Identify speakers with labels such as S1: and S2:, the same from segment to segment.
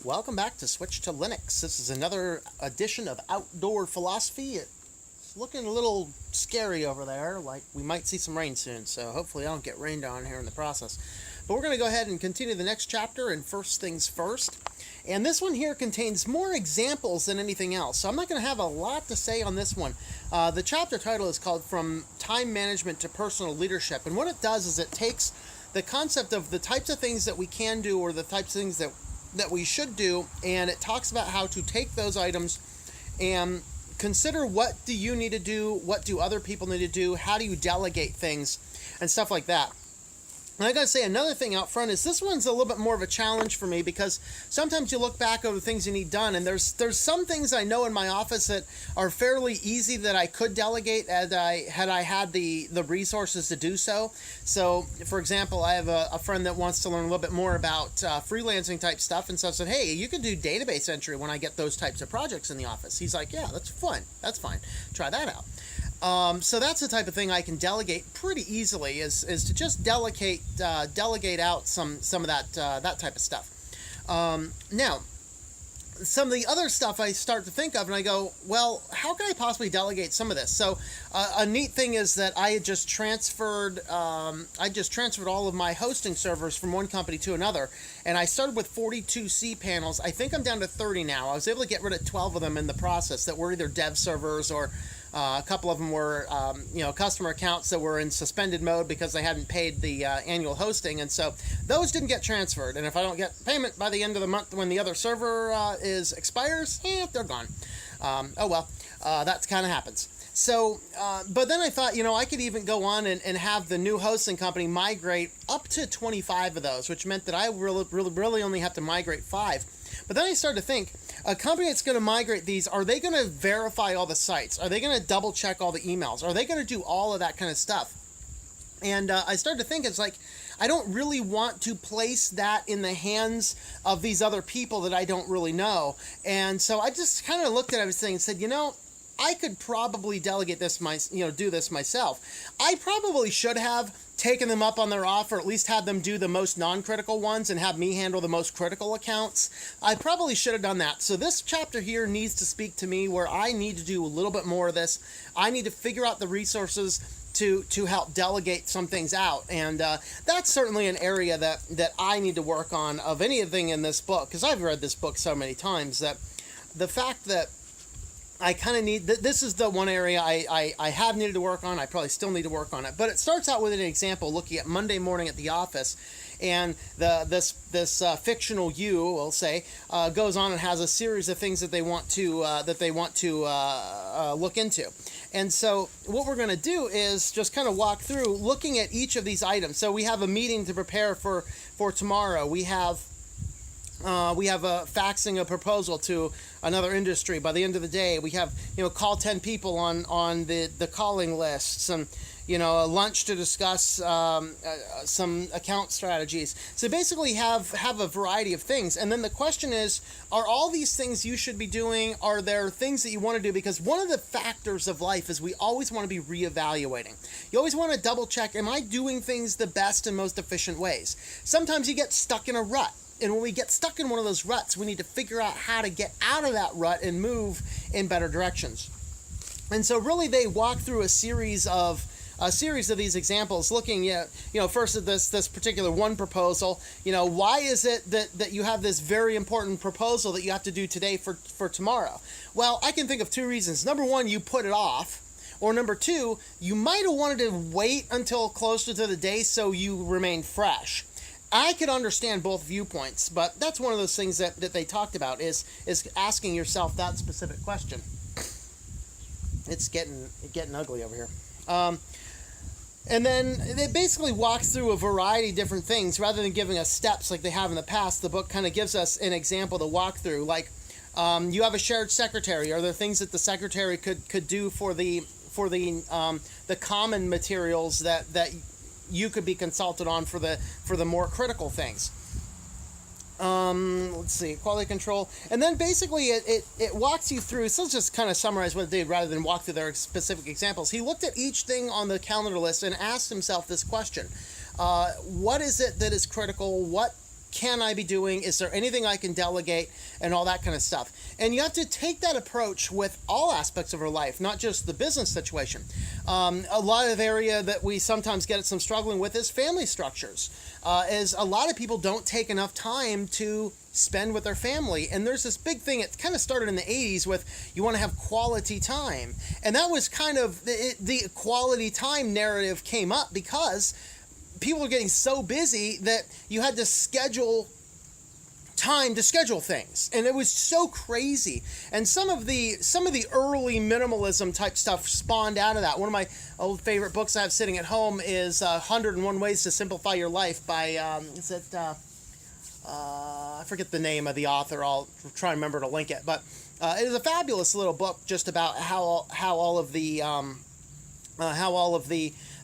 S1: Welcome back to Switch to Linux. This is another edition of Outdoor Philosophy. It's looking a little scary over there, like we might see some rain soon, so hopefully I don't get rained on here in the process. But we're going to go ahead and continue the next chapter in First Things First. And this one here contains more examples than anything else, so I'm not going to have a lot to say on this one. The chapter title is called From Time Management to Personal Leadership, and what it does is it takes the concept of the types of things that we can do or the types of things that we should do, and it talks about how to take those items and consider what do you need to do, what do other people need to do, how do you delegate things, and stuff like that. And I gotta say, another thing out front is this one's a little bit more of a challenge for me because sometimes you look back over the things you need done, and there's some things I know in my office that are fairly easy that I could delegate had I had the resources to do so. So, for example, I have a friend that wants to learn a little bit more about freelancing type stuff, and so I said, hey, you can do database entry when I get those types of projects in the office. He's like, yeah, that's fun. That's fine. Try that out. So that's the type of thing I can delegate pretty easily is to just delegate out some of that type of stuff. Now, some of the other stuff I start to think of and I go, well, how can I possibly delegate some of this? So a neat thing is that I had just transferred all of my hosting servers from one company to another, and I started with 42 cPanels. I think I'm down to 30 now. I was able to get rid of 12 of them in the process that were either dev servers or a couple of them were, customer accounts that were in suspended mode because they hadn't paid the annual hosting, and so those didn't get transferred. And if I don't get payment by the end of the month when the other server expires, they're gone. That kind of happens. So, but then I thought, I could even go on and have the new hosting company migrate up to 25 of those, which meant that I really only have to migrate 5. But then I started to think, a company that's going to migrate these, are they going to verify all the sites? Are they going to double check all the emails? Are they going to do all of that kind of stuff? And I started to think, it's like, I don't really want to place that in the hands of these other people that I don't really know. And so I just kind of looked at everything and said, I could probably delegate this, do this myself. I probably should have taken them up on their offer, at least had them do the most non-critical ones and have me handle the most critical accounts. I probably should have done that. So this chapter here needs to speak to me where I need to do a little bit more of this. I need to figure out the resources to help delegate some things out. And that's certainly an area that I need to work on of anything in this book, because I've read this book so many times that the fact that I kind of need, this is the one area I have needed to work on. I probably still need to work on it. But it starts out with an example looking at Monday morning at the office. And this fictional you, we'll say, goes on and has a series of things that they want to look into. And so what we're going to do is just kind of walk through looking at each of these items. So we have a meeting to prepare for tomorrow. We have a faxing a proposal to another industry by the end of the day. We have, call 10 people on the calling lists, and, a lunch to discuss some account strategies. So basically have a variety of things. And then the question is, are all these things you should be doing? Are there things that you want to do? Because one of the factors of life is we always want to be reevaluating. You always want to double check, am I doing things the best and most efficient ways? Sometimes you get stuck in a rut. And when we get stuck in one of those ruts, we need to figure out how to get out of that rut and move in better directions. And so really they walk through a series of these examples looking at, first at this particular one proposal. Why is it that you have this very important proposal that you have to do today for tomorrow? Well, I can think of 2 reasons. Number 1, you put it off. Or number 2, you might have wanted to wait until closer to the day so you remain fresh. I could understand both viewpoints, but that's one of those things that they talked about is asking yourself that specific question. It's getting ugly over here. And then it basically walks through a variety of different things. Rather than giving us steps like they have in the past, the book kind of gives us an example to walk through. Like you have a shared secretary. Are there things that the secretary could do for the common materials that you could be consulted on for the more critical things? Let's see, quality control. And then basically it walks you through, so let's just kind of summarize what it did rather than walk through their specific examples. He looked at each thing on the calendar list and asked himself this question. What is it that is critical? What can I be doing? Is there anything I can delegate? And all that kind of stuff. And you have to take that approach with all aspects of our life, not just the business situation. A lot of area that we sometimes get some struggling with is family structures. Is a lot of people don't take enough time to spend with their family. And there's this big thing, it kind of started in the 80s with you want to have quality time. And that was kind of the quality time narrative came up because people are getting so busy that you had to schedule time to schedule things, and it was so crazy. And some of the early minimalism type stuff spawned out of that. One of my old favorite books I have sitting at home is 101 Ways to Simplify Your Life by I forget the name of the author. I'll try and remember to link it, but it is a fabulous little book just about how all of the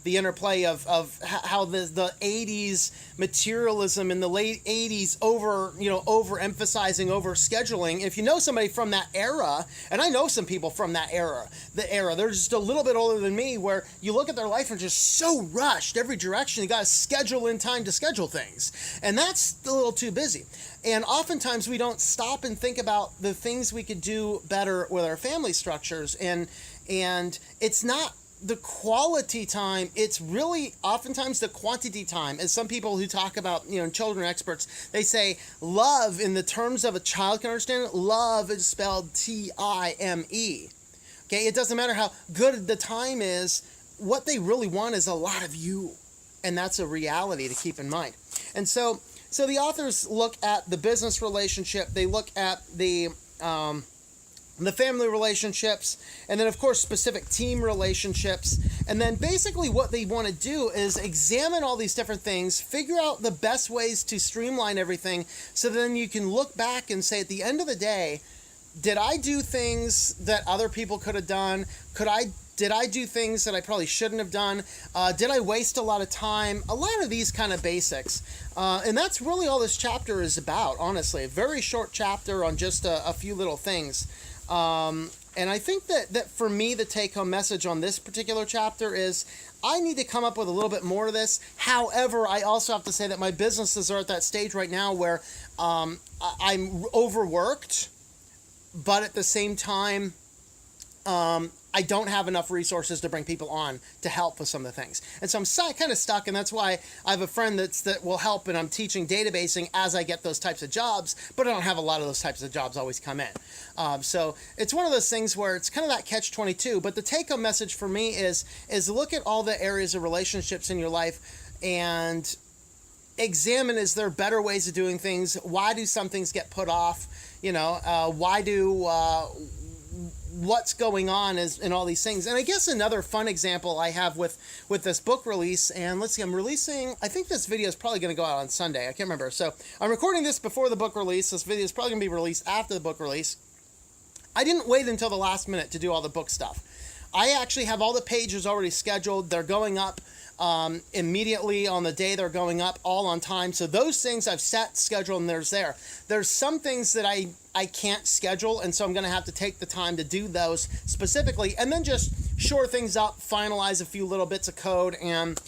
S1: interplay of how the 80s materialism in the late 80s overemphasizing, over scheduling. If you know somebody from that era, and I know some people from that era, they're just a little bit older than me, where you look at their life and just so rushed every direction. You got to schedule in time to schedule things. And that's a little too busy. And oftentimes we don't stop and think about the things we could do better with our family structures. And it's not the quality time, it's really oftentimes the quantity time. As some people who talk about, children experts, they say love, in the terms of a child can understand it, love is spelled T-I-M-E. Okay, it doesn't matter how good the time is, what they really want is a lot of you. And that's a reality to keep in mind. And so the authors look at the business relationship, they look at the family relationships, and then of course specific team relationships. And then basically what they want to do is examine all these different things, figure out the best ways to streamline everything, so then you can look back and say, at the end of the day, did I do things that other people could have done? Did I do things that I probably shouldn't have done? Did I waste a lot of time? A lot of these kind of basics. And that's really all this chapter is about, honestly. A very short chapter on just a few little things. And I think that for me, the take-home message on this particular chapter is I need to come up with a little bit more of this. However, I also have to say that my businesses are at that stage right now where I'm overworked, but at the same time, I don't have enough resources to bring people on to help with some of the things. And so I'm kind of stuck, and that's why I have a friend that will help, and I'm teaching databasing as I get those types of jobs, but I don't have a lot of those types of jobs always come in. So it's one of those things where it's kind of that catch-22, but the take-home message for me is look at all the areas of relationships in your life and examine, is there better ways of doing things? Why do some things get put off? What's going on in all these things. And I guess another fun example I have with this book release, and let's see, I'm releasing, I think this video is probably going to go out on Sunday. I can't remember. So I'm recording this before the book release. This video is probably going to be released after the book release. I didn't wait until the last minute to do all the book stuff. I actually have all the pages already scheduled. They're going up immediately on the day they're going up, all on time. So those things I've set, scheduled, and there's some things that I can't schedule, and so I'm going to have to take the time to do those specifically, and then just shore things up, finalize a few little bits of code, and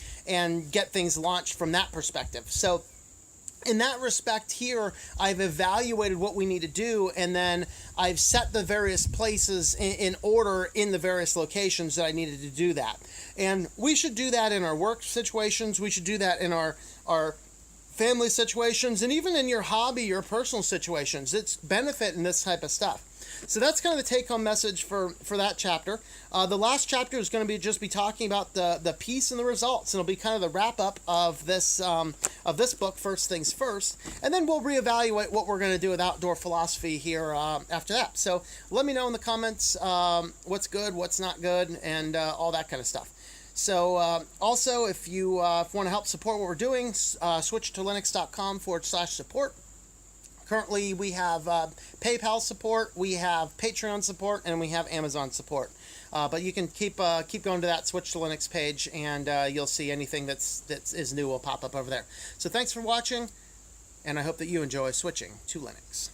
S1: get things launched from that perspective. So in that respect here, I've evaluated what we need to do, and then I've set the various places in order in the various locations that I needed to do that. And we should do that in our work situations. We should do that in our family situations, and even in your hobby, your personal situations. It's benefit in this type of stuff. So that's kind of the take-home message for that chapter. The last chapter is going to just be talking about the piece and the results, and it'll be kind of the wrap-up of this book, First Things First, and then we'll reevaluate what we're going to do with outdoor philosophy here after that. So let me know in the comments what's good, what's not good, and all that kind of stuff. So also, if you want to help support what we're doing, switch to linux.com/support. Currently, we have PayPal support, we have Patreon support, and we have Amazon support. But you can keep going to that Switch to Linux page, and you'll see anything that is new will pop up over there. So thanks for watching, and I hope that you enjoy switching to Linux.